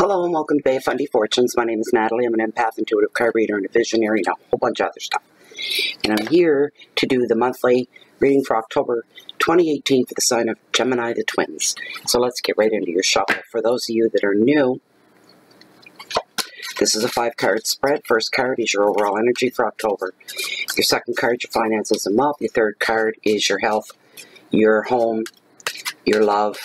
Hello and welcome to Bay of Fundy Fortunes. My name is Natalie. I'm an empath, intuitive card reader, and a visionary, and a whole bunch of other stuff. And I'm here to do the monthly reading for October 2018 for the sign of Gemini, the twins. So let's get right into your shuffle. For those of you that are new, this is a 5-card spread. First card is your overall energy for October. Your second card, your finances and wealth. Your third card is your health, your home, your love.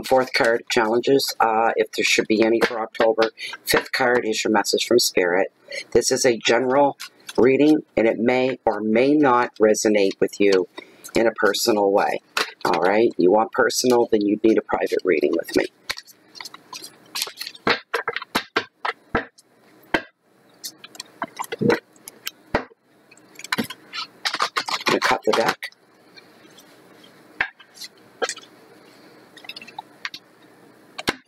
Fourth card, challenges, if there should be any for October. Fifth card is your message from Spirit. This is a general reading, and it may or may not resonate with you in a personal way. All right? You want personal, then you'd need a private reading with me. I'm going to cut the deck.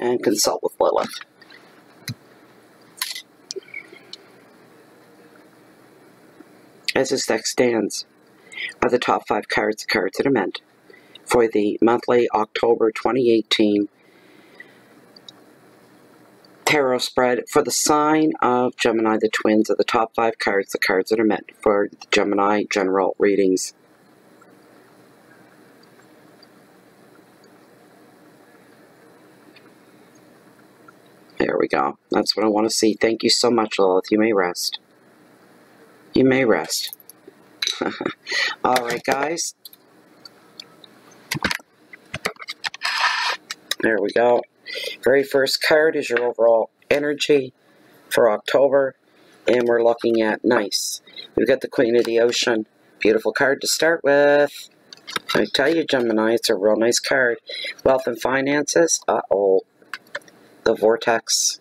And consult with Lilith. As this deck stands, are the top 5 cards, the cards that are meant for the monthly October 2018 tarot spread for the sign of Gemini, the twins. Are the top 5 cards, the cards that are meant for the Gemini general readings. There we go. That's what I want to see. Thank you so much, Lilith. You may rest. You may rest. All right, guys. There we go. Very first card is your overall energy for October. And we're looking at nice. We've got the Queen of the Ocean. Beautiful card to start with. I tell you, Gemini, it's a real nice card. Wealth and finances. Uh-oh. The vortex.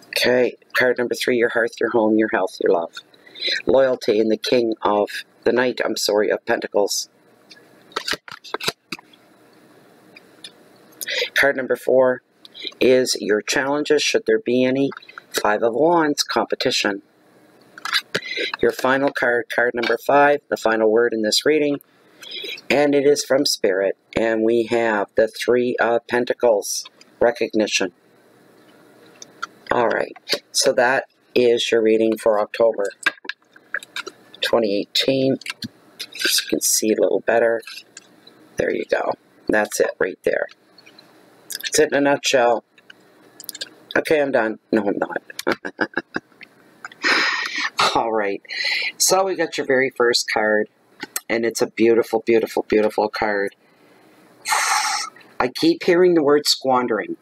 Okay, card number 3, your hearth, your home, your health, your love. Loyalty and the king of the knight, of Pentacles. Card number 4 is your challenges, should there be any. 5 of Wands, competition. Your final card, card number 5, the final word in this reading. And it is from Spirit. And we have the 3 of Pentacles, recognition. Alright, so that is your reading for October 2018. Just you can see a little better. There you go. That's it right there. That's it in a nutshell. Okay, I'm done. No, I'm not. Alright, so we got your very first card. And it's a beautiful, beautiful, beautiful card. I keep hearing the word squandering.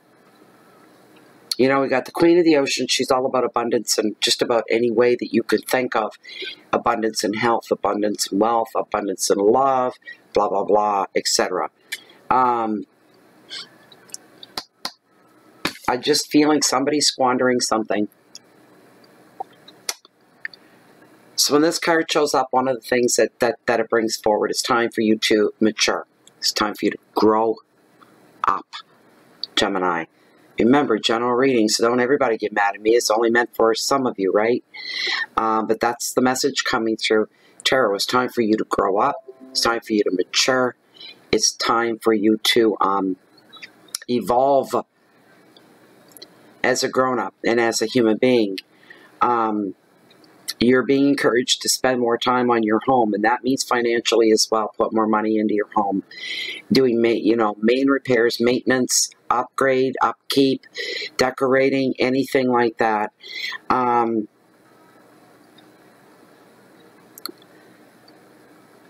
You know, we got the Queen of the Ocean. She's all about abundance in just about any way that you could think of. Abundance in health, abundance in wealth, abundance in love, blah, blah, blah, etc. I'm just feeling somebody's squandering something. So when this card shows up, one of the things that it brings forward is time for you to mature. It's time for you to grow up, Gemini. Remember, general reading, so don't everybody get mad at me. It's only meant for some of you, right? But that's the message coming through tarot. It's time for you to grow up. It's time for you to mature. It's time for you to evolve as a grown-up and as a human being. You're being encouraged to spend more time on your home, and that means financially as well. Put more money into your home, doing main repairs, maintenance, upgrade, upkeep, decorating, anything like that.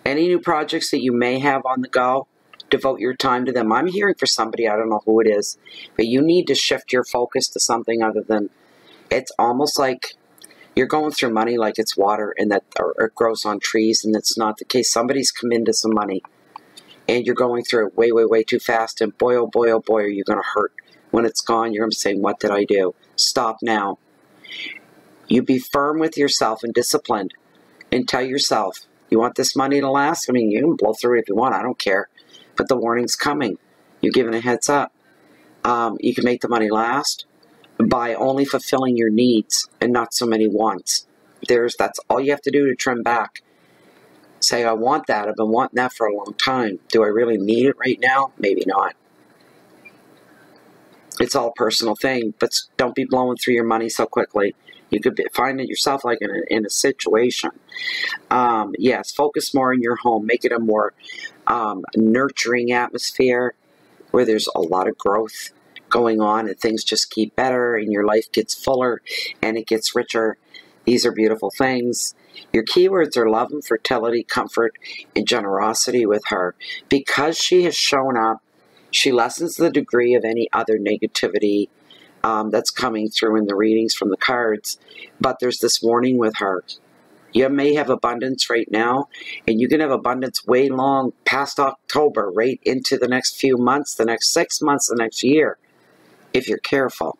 Any new projects that you may have on the go, devote your time to them. I'm hearing for somebody, I don't know who it is, but you need to shift your focus to something other than, it's almost like you're going through money like it's water and that or it grows on trees, and that's not the case. Somebody's come into some money and you're going through it way, way, way too fast, and boy, oh boy, are you going to hurt. When it's gone, you're going to say, what did I do? Stop now. You be firm with yourself and disciplined and tell yourself, you want this money to last? I mean, you can blow through it if you want. I don't care. But the warning's coming. You're given a heads up. You can make the money last by only fulfilling your needs and not so many wants. That's all you have to do to trim back. Say, I want that. I've been wanting that for a long time. Do I really need it right now? Maybe not. It's all a personal thing, but don't be blowing through your money so quickly. You could find it yourself like in a situation. Yes, focus more in your home. Make it a more nurturing atmosphere where there's a lot of growth going on and things just keep better and your life gets fuller and it gets richer. These are beautiful things. Your keywords are love and fertility, comfort, and generosity with her. Because she has shown up, she lessens the degree of any other negativity that's coming through in the readings from the cards. But there's this warning with her. You may have abundance right now, and you can have abundance way long past October, right into the next few months, the next 6 months, the next year, if you're careful.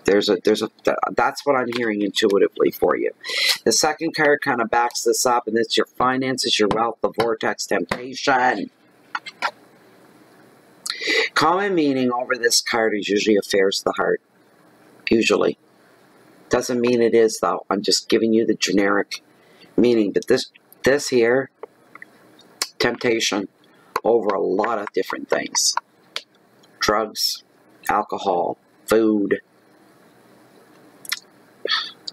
That's what I'm hearing intuitively for you. The second card kind of backs this up, and it's your finances, your wealth, the vortex, temptation. Common meaning over this card is usually affairs of the heart. Usually. Doesn't mean it is, though. I'm just giving you the generic meaning. But this here, temptation over a lot of different things. Drugs, alcohol, food,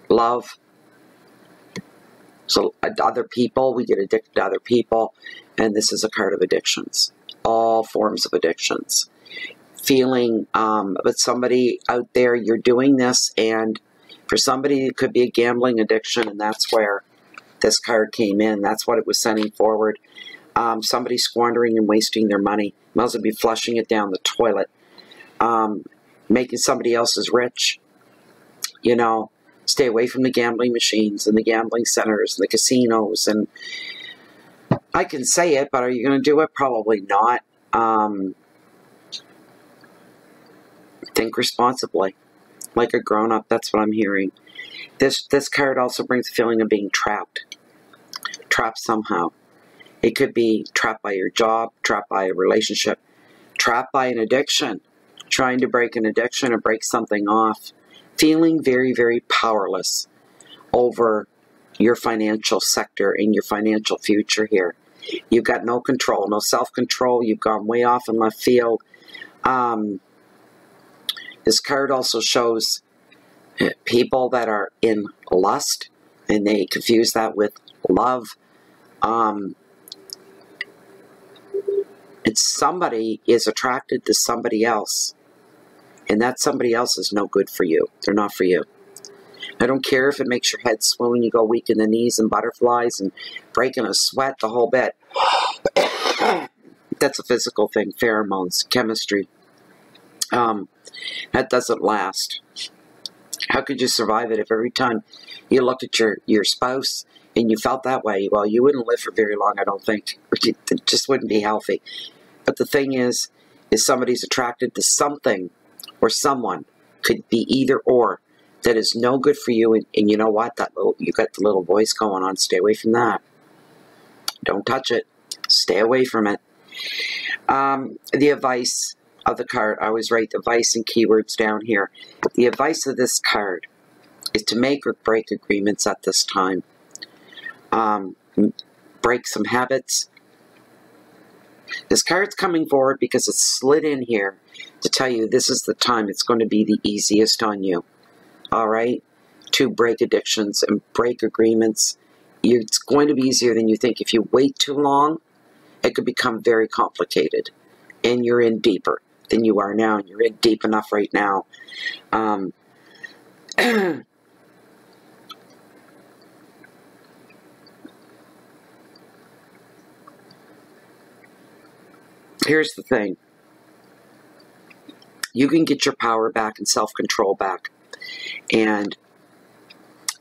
love. So other people, we get addicted to other people. And this is a card of addictions. All forms of addictions. Feeling with somebody out there, you're doing this, and for somebody it could be a gambling addiction, and that's where this card came in. That's what it was sending forward. Somebody squandering and wasting their money. Might as well be flushing it down the toilet. Making somebody else's rich. You know, stay away from the gambling machines and the gambling centers and the casinos. And I can say it, but are you going to do it? Probably not. Think responsibly, like a grown-up. That's what I'm hearing. This card also brings a feeling of being trapped. Trapped somehow. It could be trapped by your job, trapped by a relationship, trapped by an addiction, trying to break an addiction or break something off. Feeling very, very powerless over your financial sector and your financial future here. You've got no control, no self-control. You've gone way off in left field. This card also shows people that are in lust, and they confuse that with love. It's somebody is attracted to somebody else, and that somebody else is no good for you. They're not for you. I don't care if it makes your head swoon, you go weak in the knees and butterflies and breaking a sweat, the whole bit. That's a physical thing, pheromones, chemistry. That doesn't last. How could you survive it if every time you looked at your spouse and you felt that way? Well, you wouldn't live for very long, I don't think. It just wouldn't be healthy. But the thing is somebody's attracted to something or someone, could be either or, that is no good for you. And you know what? You got the little voice going on. Stay away from that. Don't touch it. Stay away from it. The advice of the card, I always write the advice and keywords down here. The advice of this card is to make or break agreements at this time. Break some habits. This card's coming forward because it's slid in here to tell you this is the time it's going to be the easiest on you. All right? To break addictions and break agreements. It's going to be easier than you think. If you wait too long, it could become very complicated. And you're in deeper than you are now. And you're in deep enough right now. Here's the thing. You can get your power back and self-control back. And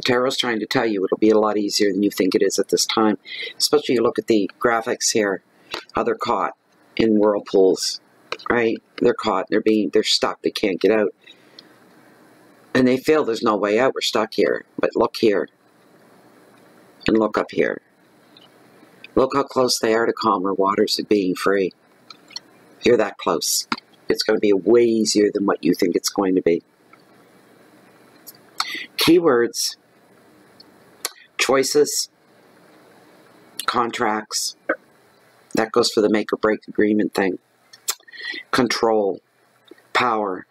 Tarot's trying to tell you it'll be a lot easier than you think it is at this time. Especially you look at the graphics here. How they're caught in whirlpools. Right? They're caught. They're stuck. They can't get out. And they feel there's no way out. We're stuck here. But look here. And look up here. Look how close they are to calmer waters of being free. You're that close. It's going to be way easier than what you think it's going to be. Keywords, choices, contracts. That goes for the make or break agreement thing. Control, power,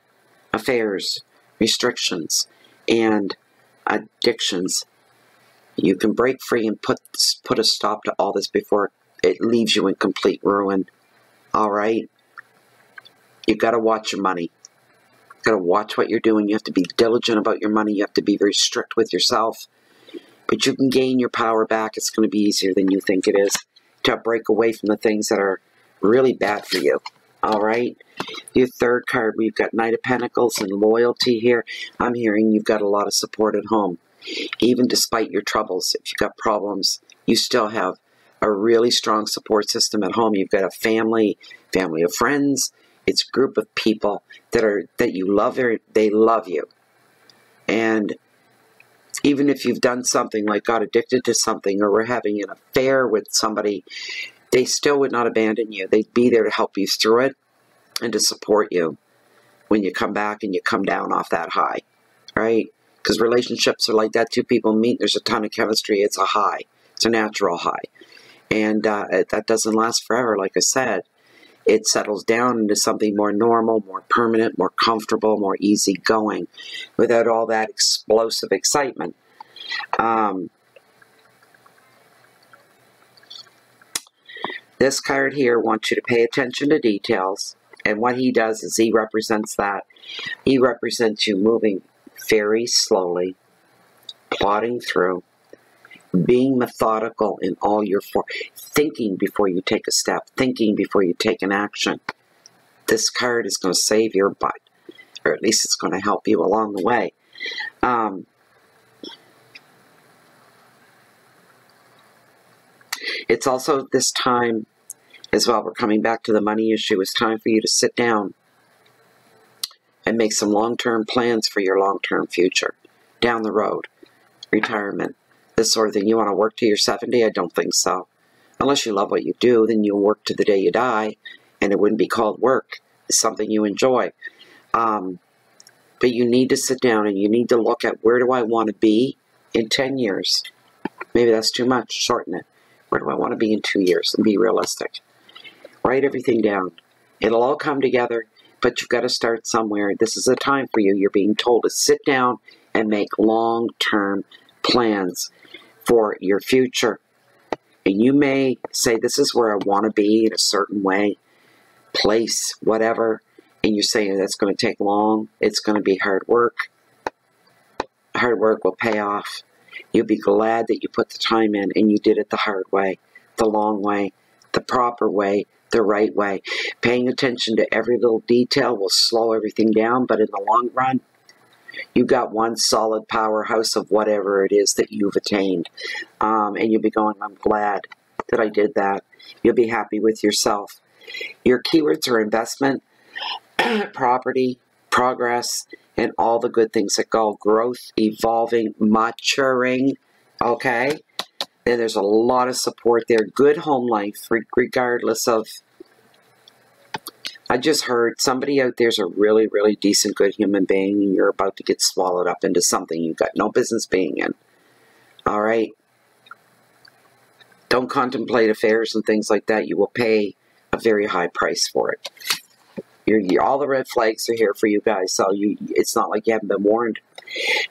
affairs, restrictions, and addictions. You can break free and put a stop to all this before it leaves you in complete ruin. All right? You've got to watch your money. You've got to watch what you're doing. You have to be diligent about your money. You have to be very strict with yourself. But you can gain your power back. It's going to be easier than you think it is to break away from the things that are really bad for you. All right? Your third card, we've got Knight of Pentacles and loyalty here. I'm hearing you've got a lot of support at home. Even despite your troubles, if you've got problems, you still have a really strong support system at home. You've got a family of friends. It's a group of people that you love. They love you. And even if you've done something like got addicted to something or were having an affair with somebody, they still would not abandon you. They'd be there to help you through it and to support you when you come back and you come down off that high, right? Because relationships are like that. Two people meet, there's a ton of chemistry. It's a high. It's a natural high. And that doesn't last forever, like I said. It settles down into something more normal, more permanent, more comfortable, more easygoing, without all that explosive excitement. This card here wants you to pay attention to details. And what he does is he represents that. He represents you moving very slowly, plodding through, being methodical in all your thinking before you take a step, thinking before you take an action. This card is going to save your butt, or at least it's going to help you along the way. It's also this time as well, we're coming back to the money issue. It's time for you to sit down and make some long-term plans for your long-term future. Down the road, retirement, this sort of thing. You want to work till you're 70? I don't think so. Unless you love what you do, then you'll work to the day you die, and it wouldn't be called work. It's something you enjoy. But you need to sit down and you need to look at, where do I want to be in 10 years? Maybe that's too much. Shorten it. Where do I want to be in 2 years? And be realistic. Write everything down. It'll all come together, but you've got to start somewhere. This is a time for you. You're being told to sit down and make long-term plans for your future. And you may say, this is where I want to be in a certain way, place, whatever. And you're saying that's going to take long. It's going to be hard work. Hard work will pay off. You'll be glad that you put the time in and you did it the hard way, the long way, the proper way, the right way. Paying attention to every little detail will slow everything down, but in the long run, you've got one solid powerhouse of whatever it is that you've attained. And you'll be going, I'm glad that I did that. You'll be happy with yourself. Your keywords are investment, property, progress, and all the good things that go. Growth, evolving, maturing, okay? And there's a lot of support there. Good home life, regardless of... I just heard somebody out there's a really, really decent, good human being, and you're about to get swallowed up into something you've got no business being in. All right? Don't contemplate affairs and things like that. You will pay a very high price for it. All the red flags are here for you guys, so it's not like you haven't been warned.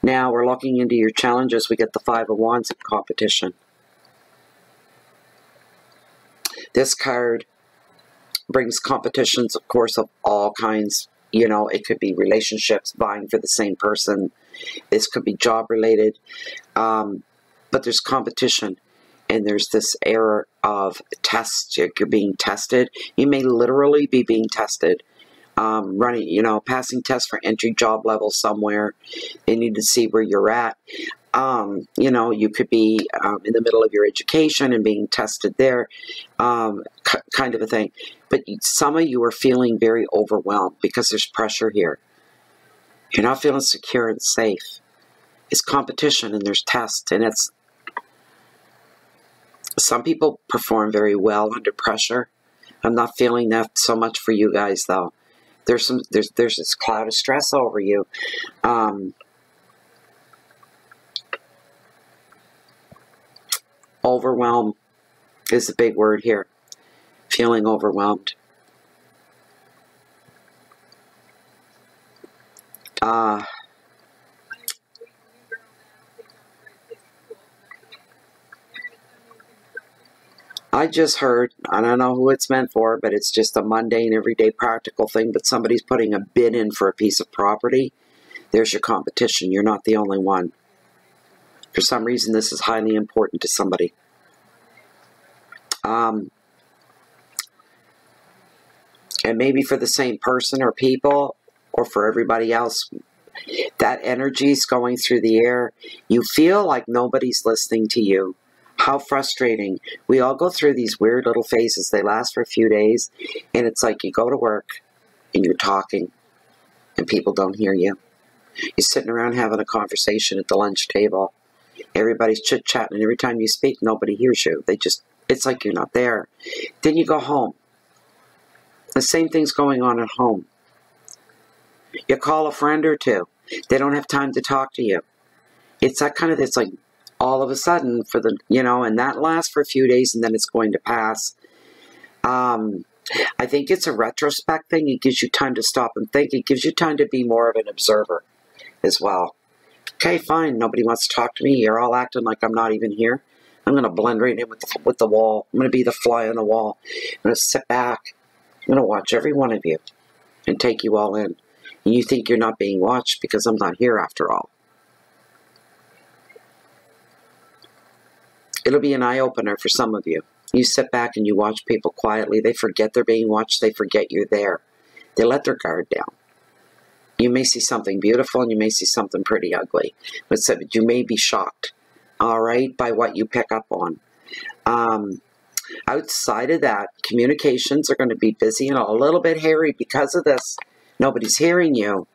Now, we're looking into your challenges. We get the Five of Wands in competition. This card brings competitions, of course, of all kinds. You know, it could be relationships, vying for the same person. This could be job-related. But there's competition. And there's this era of tests. You're being tested. You may literally be being tested. Passing tests for entry job level somewhere. They need to see where you're at. You could be in the middle of your education and being tested there, kind of a thing. But some of you are feeling very overwhelmed because there's pressure here. You're not feeling secure and safe. It's competition and there's tests, and it's... Some people perform very well under pressure. I'm not feeling that so much for you guys, though. There's this cloud of stress over you. Overwhelm is the big word here. Feeling overwhelmed. Uh, I just heard, I don't know who it's meant for, but it's just a mundane, everyday, practical thing, but somebody's putting a bid in for a piece of property. There's your competition. You're not the only one. For some reason, this is highly important to somebody. And maybe for the same person or people, or for everybody else, that energy is going through the air. You feel like nobody's listening to you. How frustrating. We all go through these weird little phases. They last for a few days, and it's like you go to work, and you're talking, and people don't hear you. You're sitting around having a conversation at the lunch table. Everybody's chit-chatting, and every time you speak, nobody hears you. It's like you're not there. Then you go home. The same thing's going on at home. You call a friend or two. They don't have time to talk to you. It's that kind of, it's like all of a sudden and that lasts for a few days and then it's going to pass. I think it's a retrospect thing. It gives you time to stop and think. It gives you time to be more of an observer as well. Okay, fine. Nobody wants to talk to me. You're all acting like I'm not even here. I'm going to blend right in with the wall. I'm going to be the fly on the wall. I'm going to sit back. I'm going to watch every one of you and take you all in. And you think you're not being watched because I'm not here after all. It'll be an eye-opener for some of you. You sit back and you watch people quietly. They forget they're being watched. They forget you're there. They let their guard down. You may see something beautiful and you may see something pretty ugly. But you may be shocked, all right, by what you pick up on. Outside of that, communications are going to be busy and a little bit hairy because of this. Nobody's hearing you.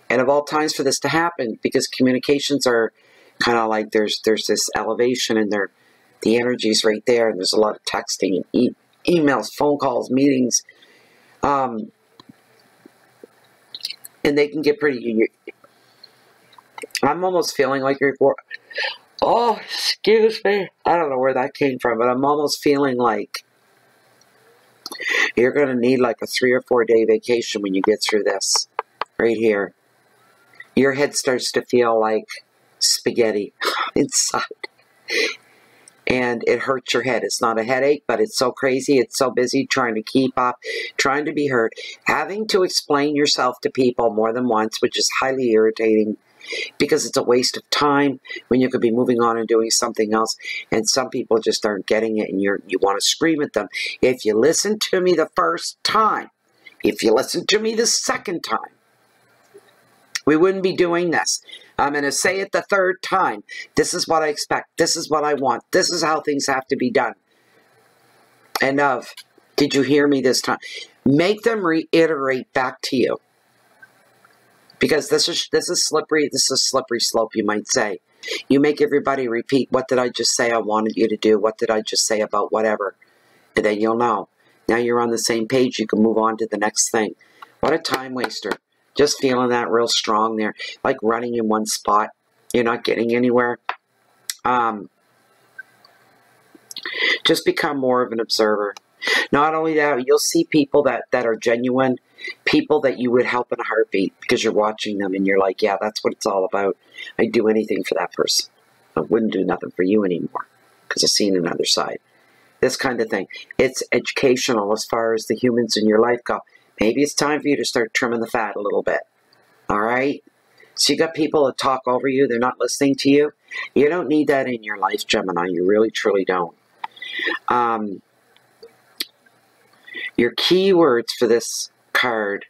And of all times for this to happen, because communications are kind of like there's this elevation and the energy's right there, and there's a lot of texting and emails, phone calls, meetings. And they can get pretty... I'm almost feeling like you're... Oh, excuse me. I don't know where that came from, but I'm almost feeling like you're going to need like a 3 or 4 day vacation when you get through this. Right here. Your head starts to feel like spaghetti inside. And it hurts your head. It's not a headache, but it's so crazy. It's so busy trying to keep up, trying to be heard, having to explain yourself to people more than once, which is highly irritating because it's a waste of time when you could be moving on and doing something else. And some people just aren't getting it, and you want to scream at them. If you listen to me the first time, if you listen to me the second time, we wouldn't be doing this. I'm going to say it the third time. This is what I expect. This is what I want. This is how things have to be done. And did you hear me this time? Make them reiterate back to you. Because this is slippery. This is a slippery slope, you might say. You make everybody repeat, what did I just say I wanted you to do? What did I just say about whatever? And then you'll know. Now you're on the same page. You can move on to the next thing. What a time waster. Just feeling that real strong there. Like running in one spot. You're not getting anywhere. Just become more of an observer. Not only that, you'll see people that are genuine. People that you would help in a heartbeat because you're watching them and you're like, yeah, that's what it's all about. I'd do anything for that person. I wouldn't do nothing for you anymore because I've seen another side. This kind of thing. It's educational as far as the humans in your life go. Maybe it's time for you to start trimming the fat a little bit. All right? So you got people that talk over you. They're not listening to you. You don't need that in your life, Gemini. You really, truly don't. Your keywords for this card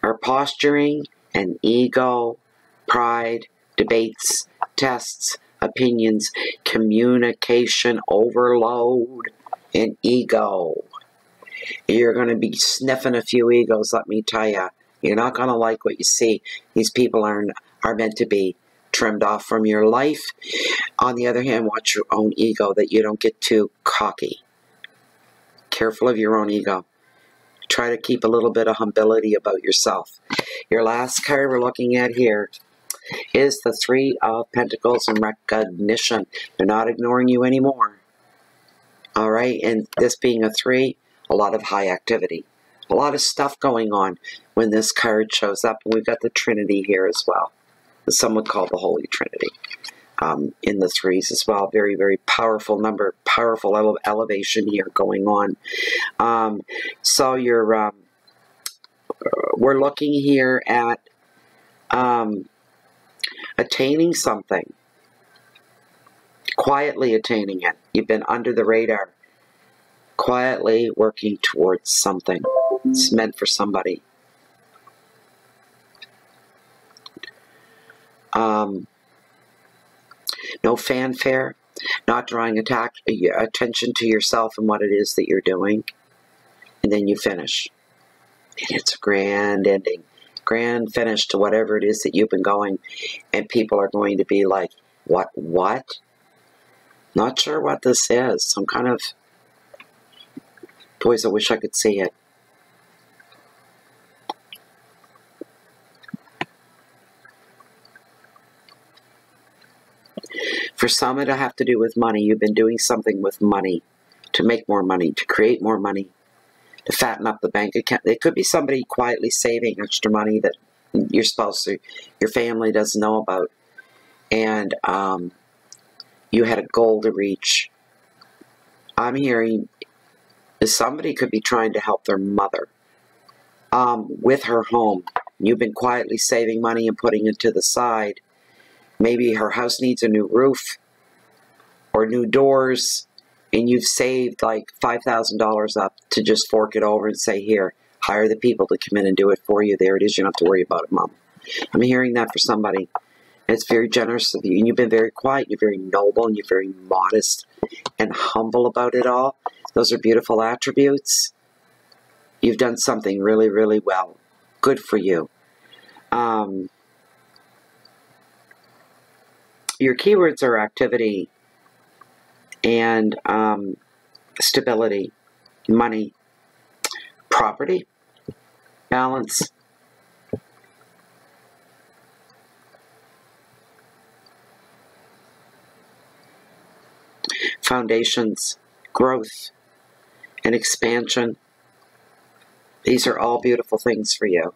are posturing and ego, pride, debates, tests, opinions, communication overload, and ego. You're going to be sniffing a few egos, let me tell you. You're not going to like what you see. These people are meant to be trimmed off from your life. On the other hand, watch your own ego, that you don't get too cocky. Careful of your own ego. Try to keep a little bit of humility about yourself. Your last card we're looking at here is the 3 of Pentacles and recognition. They're not ignoring you anymore. All right, and this being a 3, a lot of high activity, A lot of stuff going on when this card shows up. And we've got the Trinity here as well. Some would call the Holy Trinity. In the threes as well. Very, very powerful number, powerful elevation here going on. So you're, we're looking here at attaining something. Quietly attaining it. You've been under the radar. Quietly working towards something. It's meant for somebody. No fanfare, not drawing attention to yourself and what it is that you're doing. And then you finish. And it's a grand ending. Grand finish to whatever it is that you've been going. And people are going to be like, what? Not sure what this is. Some kind of... Boys, I wish I could see it. For some, it'll have to do with money. You've been doing something with money to make more money, to create more money, to fatten up the bank account. It could be somebody quietly saving extra money that your spouse or your family doesn't know about. And you had a goal to reach. I'm hearing somebody could be trying to help their mother with her home. You've been quietly saving money and putting it to the side. Maybe her house needs a new roof or new doors, and you've saved like $5,000 up to just fork it over and say, here, hire the people to come in and do it for you. There it is. You don't have to worry about it, Mom. I'm hearing that for somebody. And it's very generous of you. And you've been very quiet. You're very noble, and you're very modest and humble about it all. Those are beautiful attributes. You've done something really, really well. Good for you. Your keywords are activity and stability, money, property, balance, foundations, growth, and expansion. These are all beautiful things for you.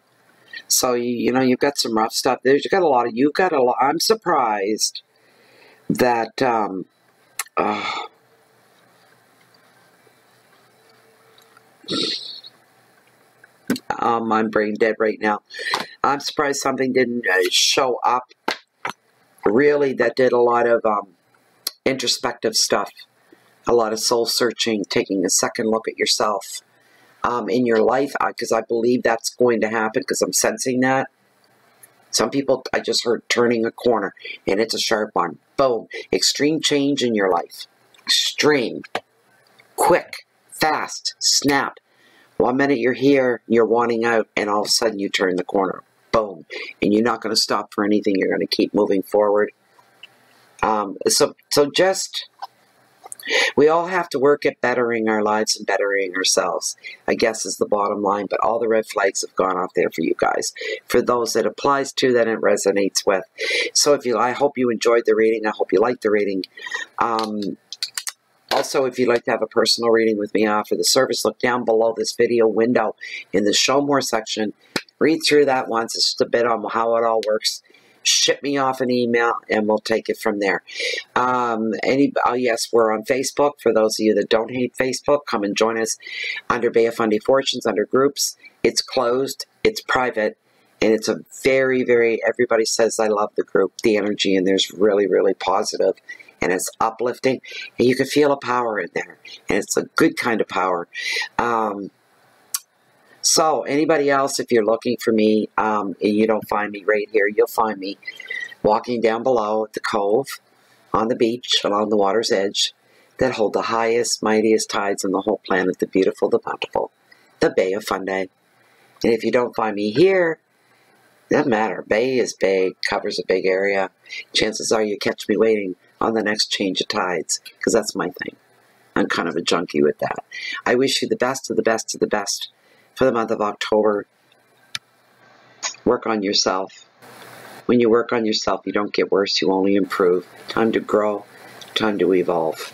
So, you know, you've got some rough stuff. You've got a lot. I'm surprised that, I'm brain dead right now. I'm surprised something didn't show up, really, that did a lot of introspective stuff, a lot of soul searching, taking a second look at yourself in your life, because I believe that's going to happen, because I'm sensing that. Some people, I just heard turning a corner, and it's a sharp one. Boom. Extreme change in your life. Extreme. Quick. Fast. Snap. 1 minute you're here, you're wanting out, and all of a sudden you turn the corner. Boom. And you're not going to stop for anything. You're going to keep moving forward. So just... We all have to work at bettering our lives and bettering ourselves, I guess is the bottom line. But all the red flags have gone off there for you guys. For those that applies to, that it resonates with. So I hope you enjoyed the reading. I hope you liked the reading. Also, if you'd like to have a personal reading with me after the service, look down below this video window in the Show More section. Read through that once. It's just a bit on how it all works. Ship me off an email, and we'll take it from there. Yes, we're on Facebook. For those of you that don't hate Facebook, come and join us under Bay of Fundy Fortunes, under groups. It's closed, it's private, and it's a very, very, everybody says I love the group. The energy in there's really, really positive, and it's uplifting, and you can feel a power in there, and it's a good kind of power. So, anybody else, if you're looking for me, and you don't find me right here, you'll find me walking down below at the cove, on the beach, along the water's edge, that hold the highest, mightiest tides on the whole planet, the beautiful, the bountiful, the Bay of Fundy. And if you don't find me here, doesn't matter. Bay is big, covers a big area. Chances are you catch me waiting on the next change of tides, because that's my thing. I'm kind of a junkie with that. I wish you the best of the best of the best for the month of October. Work on yourself. When you work on yourself, you don't get worse, you only improve. Time to grow, time to evolve.